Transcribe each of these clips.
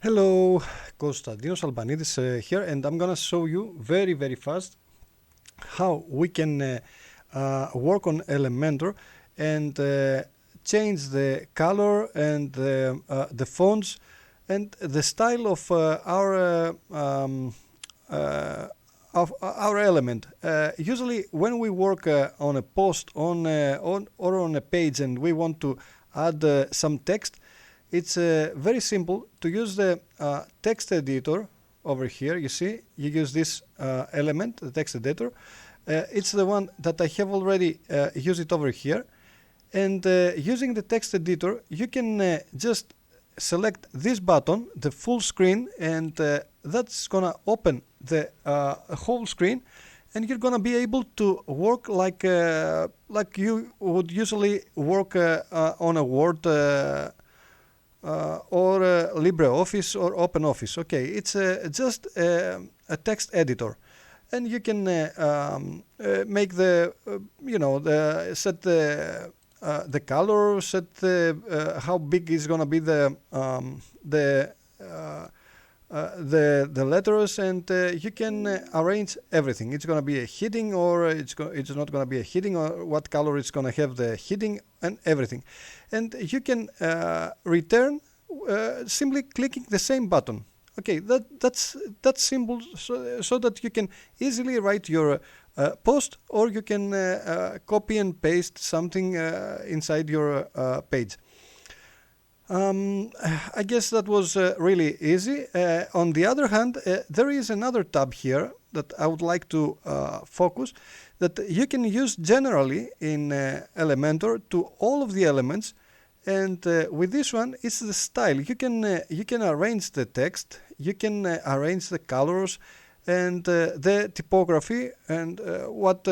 Hello, Konstantinos Albanidis here, and I'm gonna show you very fast how we can work on Elementor and change the color and the fonts and the style of our element. Usually, when we work on a post on a page and we want to add some text, it's very simple to use the text editor over here. You see, you use this element, the text editor. It's the one that I have already used it over here. And using the text editor, you can just select this button, the full screen, and that's gonna open the whole screen, and you're gonna be able to work like you would usually work on a Word or LibreOffice or OpenOffice. Okay, it's just a text editor, and you can make the set the color, set how big is gonna be the letters, and you can arrange everything. It's gonna be a heading, or it's not gonna be a heading, or what color it's gonna have the heading, and everything. And you can return simply clicking the same button. Okay, that's simple, so that you can easily write your post, or you can copy and paste something inside your page. I guess that was really easy. On the other hand, there is another tab here that I would like to focus, that you can use generally in Elementor to all of the elements. And with this one, it's the style. You can arrange the text, you can arrange the colors, and the typography, and what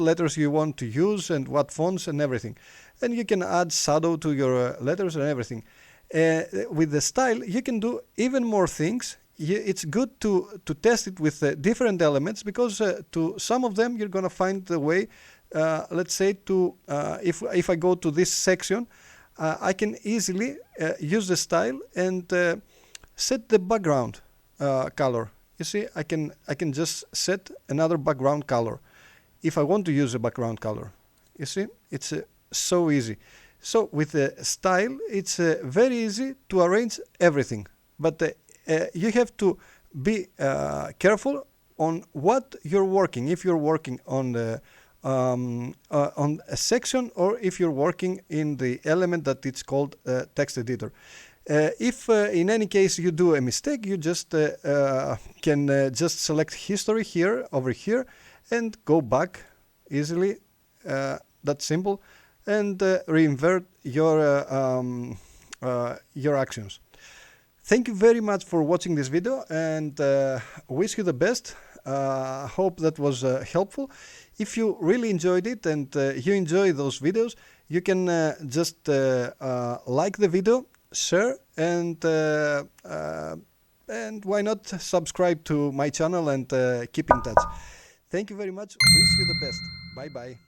letters you want to use, and what fonts, and everything. And you can add shadow to your letters and everything. With the style, you can do even more things. It's good to test it with different elements, because to some of them you're gonna find the way. Let's say if I go to this section, I can easily use the style and set the background color. You see, I can just set another background color if I want to use a background color. You see, it's so easy. So with the style, it's very easy to arrange everything, but you have to be careful on what you're working. If you're working on a section, or if you're working in the element that it's called text editor. If in any case you do a mistake, you just can just select history here, over here, and go back easily. That's simple, and reinvert your actions. Thank you very much for watching this video, and wish you the best. Hope that was helpful. If you really enjoyed it, and you enjoy those videos, you can just like the video, share, and why not subscribe to my channel and keep in touch. Thank you very much. Wish you the best. Bye bye.